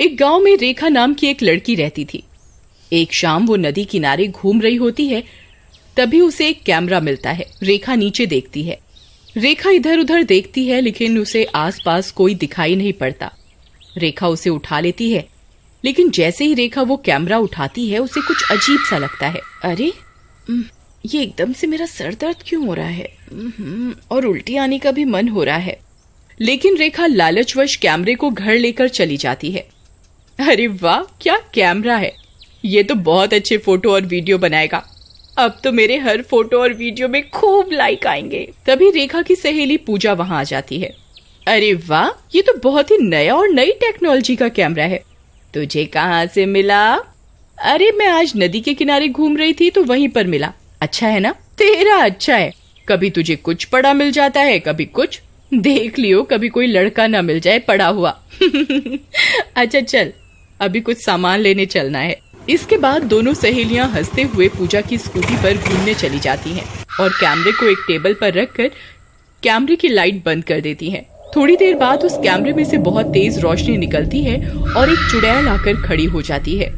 एक गांव में रेखा नाम की एक लड़की रहती थी। एक शाम वो नदी किनारे घूम रही होती है, तभी उसे एक कैमरा मिलता है। रेखा नीचे देखती है। रेखा इधर उधर देखती है, लेकिन उसे आसपास कोई दिखाई नहीं पड़ता। रेखा उसे उठा लेती है, लेकिन जैसे ही रेखा वो कैमरा उठाती है उसे कुछ अजीब सा लगता है। अरे ये एकदम से मेरा सर दर्द क्यों हो रहा है, और उल्टी आने का भी मन हो रहा है। लेकिन रेखा लालचवश कैमरे को घर लेकर चली जाती है। अरे वाह, क्या कैमरा है, ये तो बहुत अच्छे फोटो और वीडियो बनाएगा। अब तो मेरे हर फोटो और वीडियो में खूब लाइक आएंगे। तभी रेखा की सहेली पूजा वहां आ जाती है। अरे वाह, ये तो बहुत ही नया और नई टेक्नोलॉजी का कैमरा है। तुझे कहाँ से मिला? अरे मैं आज नदी के किनारे घूम रही थी तो वहीं पर मिला। अच्छा है ना? तेरा अच्छा है, कभी तुझे कुछ पड़ा मिल जाता है, कभी कुछ। देख लियो कभी कोई लड़का ना मिल जाए पड़ा हुआ। अच्छा चल, अभी कुछ सामान लेने चलना है। इसके बाद दोनों सहेलियां हंसते हुए पूजा की स्कूटी पर घूमने चली जाती हैं और कैमरे को एक टेबल पर रखकर कैमरे की लाइट बंद कर देती हैं। थोड़ी देर बाद उस कैमरे में से बहुत तेज रोशनी निकलती है और एक चुड़ैल आकर खड़ी हो जाती है।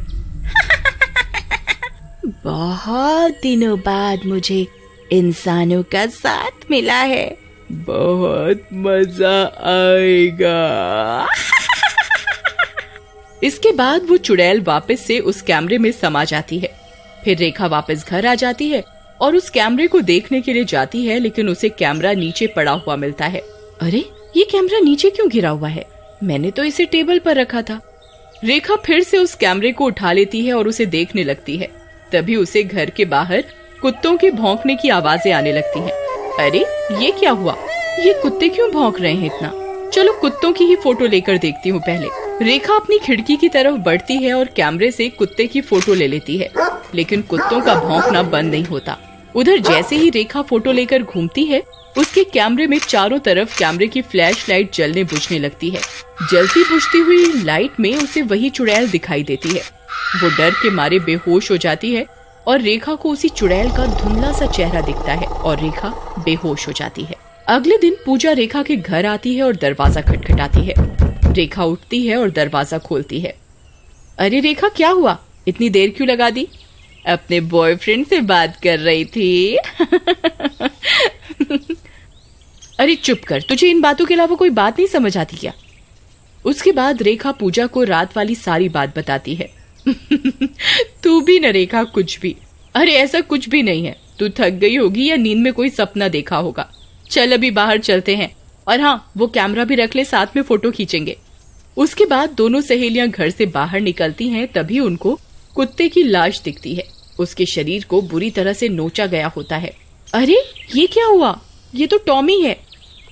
बहुत दिनों बाद मुझे इंसानों का साथ मिला है, बहुत मजा आएगा। इसके बाद वो चुड़ैल वापस से उस कैमरे में समा जाती है। फिर रेखा वापस घर आ जाती है और उस कैमरे को देखने के लिए जाती है, लेकिन उसे कैमरा नीचे पड़ा हुआ मिलता है। अरे ये कैमरा नीचे क्यों गिरा हुआ है? मैंने तो इसे टेबल पर रखा था। रेखा फिर से उस कैमरे को उठा लेती है और उसे देखने लगती है। तभी उसे घर के बाहर कुत्तों के भौंकने की आवाजें आने लगती हैं। अरे ये क्या हुआ, ये कुत्ते क्यों भौंक रहे हैं इतना? चलो कुत्तों की ही फोटो लेकर देखती हूँ पहले। रेखा अपनी खिड़की की तरफ बढ़ती है और कैमरे से कुत्ते की फोटो ले लेती है, लेकिन कुत्तों का भौंकना बंद नहीं होता। उधर जैसे ही रेखा फोटो लेकर घूमती है, उसके कैमरे में चारों तरफ कैमरे की फ्लैश लाइट जलने बुझने लगती है। जलती बुझती हुई लाइट में उसे वही चुड़ैल दिखाई देती है। वो डर के मारे बेहोश हो जाती है और रेखा को उसी चुड़ैल का धुंधला सा चेहरा दिखता है और रेखा बेहोश हो जाती है। अगले दिन पूजा रेखा के घर आती है और दरवाजा खटखटाती है। रेखा उठती है और दरवाजा खोलती है। अरे रेखा, क्या हुआ, इतनी देर क्यों लगा दी? अपने बॉयफ्रेंड से बात कर रही थी। अरे चुप कर, तुझे इन बातों के अलावा कोई बात नहीं समझ आती क्या? उसके बाद रेखा पूजा को रात वाली सारी बात बताती है। तू भी न रेखा, कुछ भी। अरे ऐसा कुछ भी नहीं है, तू थक गई होगी या नींद में कोई सपना देखा होगा। चल अभी बाहर चलते हैं, और हाँ वो कैमरा भी रख ले, साथ में फोटो खींचेंगे। उसके बाद दोनों सहेलियां घर से बाहर निकलती हैं, तभी उनको कुत्ते की लाश दिखती है। उसके शरीर को बुरी तरह से नोचा गया होता है। अरे ये क्या हुआ, ये तो टॉमी है।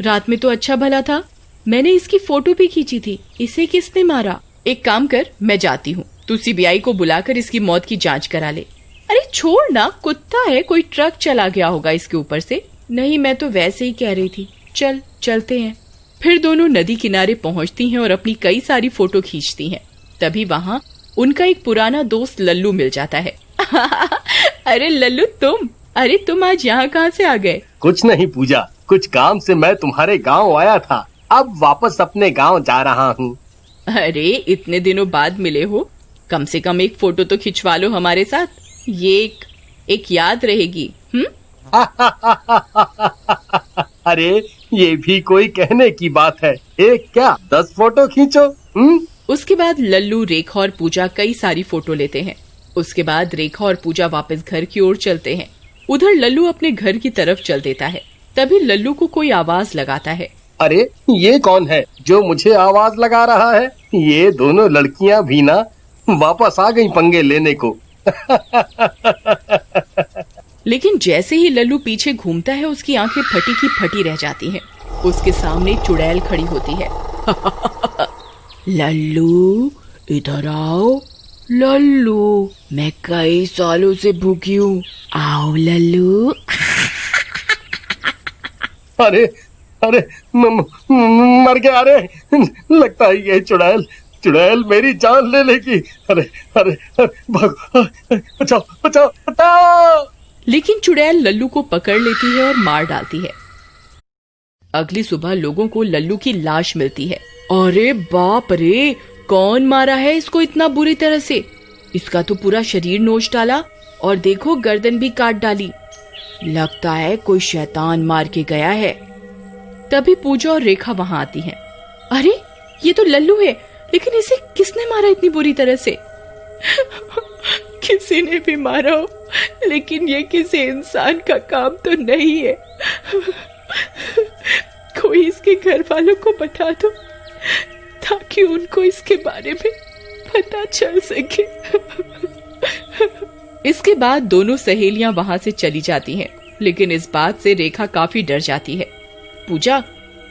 रात में तो अच्छा भला था, मैंने इसकी फोटो भी खींची थी। इसे किसने मारा? एक काम कर, मैं जाती हूँ, तू सीबीआई को बुलाकर इसकी मौत की जांच करा ले। अरे छोड़ ना, कुत्ता है, कोई ट्रक चला गया होगा इसके ऊपर से। नहीं, मैं तो वैसे ही कह रही थी। चल चलते हैं। फिर दोनों नदी किनारे पहुंचती हैं और अपनी कई सारी फोटो खींचती हैं। तभी वहाँ उनका एक पुराना दोस्त लल्लू मिल जाता है। अरे लल्लू तुम, अरे तुम आज यहाँ कहाँ से आ गए? कुछ नहीं पूजा, कुछ काम से मैं तुम्हारे गांव आया था, अब वापस अपने गांव जा रहा हूँ। अरे इतने दिनों बाद मिले हो, कम से कम एक फोटो तो खिंचवा लो हमारे साथ, ये एक याद रहेगी। अरे ये भी कोई कहने की बात है, एक क्या 10 फोटो खींचो। उसके बाद लल्लू, रेखा और पूजा कई सारी फोटो लेते हैं। उसके बाद रेखा और पूजा वापस घर की ओर चलते हैं। उधर लल्लू अपने घर की तरफ चल देता है। तभी लल्लू को कोई आवाज लगाता है। अरे ये कौन है जो मुझे आवाज लगा रहा है? ये दोनों लड़कियां भी ना वापस आ गई पंगे लेने को। लेकिन जैसे ही लल्लू पीछे घूमता है, उसकी आंखें फटी की फटी रह जाती हैं। उसके सामने चुड़ैल खड़ी होती है। लल्लू इधर आओ, लल्लू मैं कई सालों से भूखी हूँ, आओ लल्लू। अरे अरे मर गया। अरे लगता है ये चुड़ैल मेरी जान ले लेगी। अरे अरे बचाओ बचाओ बचाओ। लेकिन चुड़ैल लल्लू को पकड़ लेती है और मार डालती है। अगली सुबह लोगों को लल्लू की लाश मिलती है। अरे बाप रे, कौन मारा है इसको इतना बुरी तरह से? इसका तो पूरा शरीर नोच डाला और देखो गर्दन भी काट डाली। लगता है कोई शैतान मार के गया है। तभी पूजा और रेखा वहां आती हैं। अरे ये तो लल्लू है, लेकिन इसे किसने मारा इतनी बुरी तरह से? किसी ने भी मारा हो, लेकिन ये किसी इंसान का काम तो नहीं है। कोई इसके घर वालों को बता दो ताकि उनको इसके बारे में पता चल सके। इसके बाद दोनों सहेलियां वहां से चली जाती हैं, लेकिन इस बात से रेखा काफी डर जाती है। पूजा,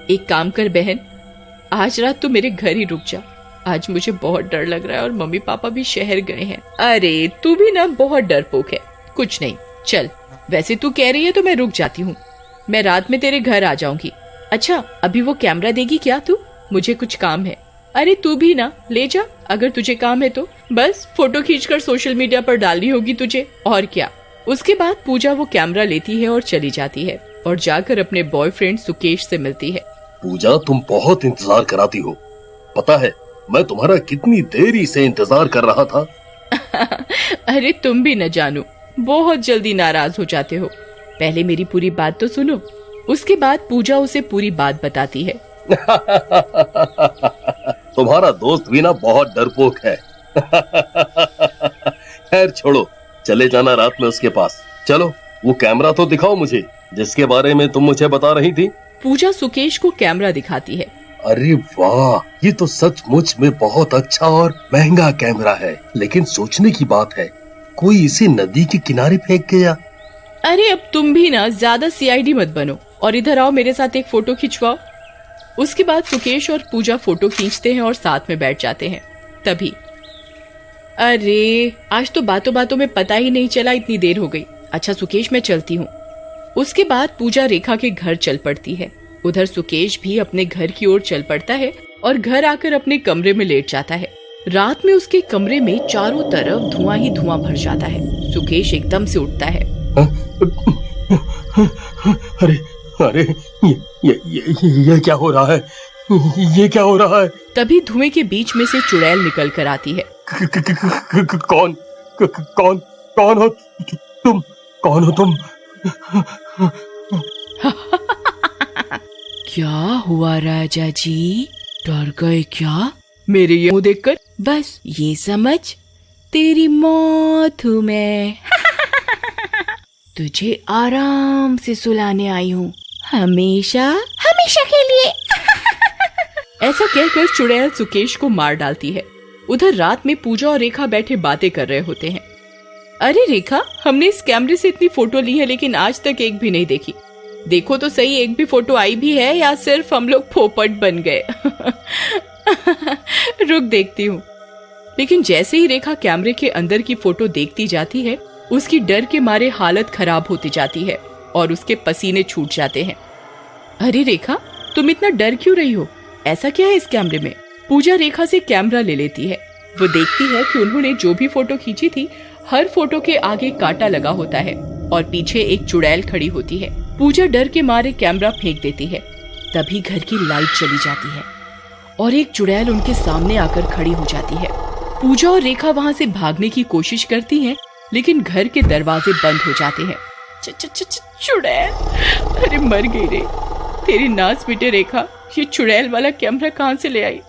एक काम कर बहन, आज रात तू मेरे घर ही रुक जा। आज मुझे बहुत डर लग रहा है और मम्मी पापा भी शहर गए हैं। अरे तू भी ना बहुत डरपोक है। कुछ नहीं, चल, वैसे तू कह रही है तो मैं रुक जाती हूँ। मैं रात में तेरे घर आ जाऊंगी। अच्छा, अभी वो कैमरा देगी क्या तू? मुझे कुछ काम है। अरे तू भी ना ले जा, अगर तुझे काम है तो। बस फोटो खींचकर सोशल मीडिया पर डालनी होगी तुझे, और क्या। उसके बाद पूजा वो कैमरा लेती है और चली जाती है और जाकर अपने बॉयफ्रेंड सुकेश से मिलती है। पूजा, तुम बहुत इंतजार कराती हो। पता है मैं तुम्हारा कितनी देरी से इंतजार कर रहा था। अरे तुम भी न जानो, बहुत जल्दी नाराज हो जाते हो। पहले मेरी पूरी बात तो सुनो। उसके बाद पूजा उसे पूरी बात बताती है। तुम्हारा दोस्त भी ना बहुत डरपोक है। खैर छोड़ो, चले जाना रात में उसके पास। चलो वो कैमरा तो दिखाओ मुझे, जिसके बारे में तुम मुझे बता रही थी। पूजा सुकेश को कैमरा दिखाती है। अरे वाह, ये तो सचमुच में बहुत अच्छा और महंगा कैमरा है। लेकिन सोचने की बात है, कोई इसे नदी के किनारे फेंक गया। अरे अब तुम भी ना ज्यादा सीआईडी मत बनो और इधर आओ, मेरे साथ एक फोटो खिंचवाओ। उसके बाद सुकेश और पूजा फोटो खींचते हैं और साथ में बैठ जाते हैं। तभी अरे आज तो बातों बातों में पता ही नहीं चला, इतनी देर हो गई। अच्छा सुकेश, मैं चलती हूँ। उसके बाद पूजा रेखा के घर चल पड़ती है। उधर सुकेश भी अपने घर की ओर चल पड़ता है और घर आकर अपने कमरे में लेट जाता है। रात में उसके कमरे में चारों तरफ धुआं ही धुआं भर जाता है। सुकेश एकदम से उठता है। अरे अरे ये क्या हो रहा है? ये क्या हो रहा है? तभी धुएं के बीच में से चुड़ैल निकल कर आती है। कौन कौन हो तुम? कौन हो तुम? क्या हुआ राजा जी, डर गए क्या? मेरे ये मुंह देखकर? बस ये समझ, तेरी मौत हूँ मैं। तुझे आराम से सुलाने आई हूँ, हमेशा हमेशा के लिए। ऐसा कहकर चुड़ैल सुकेश को मार डालती है। उधर रात में पूजा और रेखा बैठे बातें कर रहे होते हैं। अरे रेखा, हमने इस कैमरे से इतनी फोटो ली है, लेकिन आज तक एक भी नहीं देखी। देखो तो सही, एक भी फोटो आई भी है या सिर्फ हम लोग पोपट बन गए? रुक देखती हूँ। लेकिन जैसे ही रेखा कैमरे के अंदर की फोटो देखती जाती है, उसकी डर के मारे हालत खराब होती जाती है और उसके पसीने छूट जाते हैं। अरे रेखा, तुम इतना डर क्यों रही हो? ऐसा क्या है इस कैमरे में? पूजा रेखा से कैमरा ले लेती है। वो देखती है कि उन्होंने जो भी फोटो खींची थी, हर फोटो के आगे कांटा लगा होता है और पीछे एक चुड़ैल खड़ी होती है। पूजा डर के मारे कैमरा फेंक देती है। तभी घर की लाइट चली जाती है और एक चुड़ैल उनके सामने आकर खड़ी हो जाती है। पूजा और रेखा वहाँ से भागने की कोशिश करती हैं, लेकिन घर के दरवाजे बंद हो जाते हैं। चुड़ैल, अरे मर गई रे। तेरी नाच बेटे रेखा, ये चुड़ैल वाला कैमरा कहाँ से ले आई?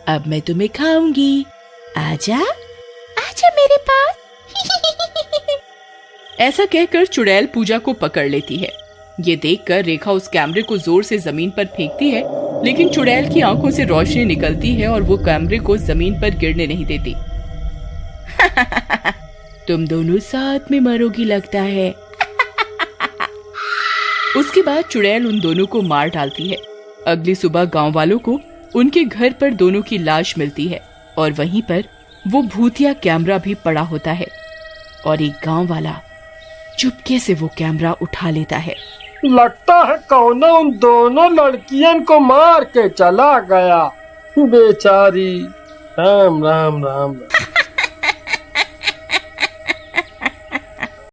अब मैं तुम्हें खाऊंगी, आजा आजा मेरे पास। ऐसा कहकर चुड़ैल पूजा को पकड़ लेती है। ये देखकर रेखा उस कैमरे को जोर से जमीन पर फेंकती है, लेकिन चुड़ैल की आंखों से रोशनी निकलती है और वो कैमरे को जमीन पर गिरने नहीं देती। तुम दोनों साथ में मरोगी लगता है। उसके बाद चुड़ैल उन दोनों को मार डालती है। अगली सुबह गांव वालों को उनके घर पर दोनों की लाश मिलती है और वहीं पर वो भूतिया कैमरा भी पड़ा होता है और एक गांव वाला चुपके से वो कैमरा उठा लेता है। लगता है कौन उन दोनों लड़कियन को मार के चला गया, बेचारी। राम राम राम, राम।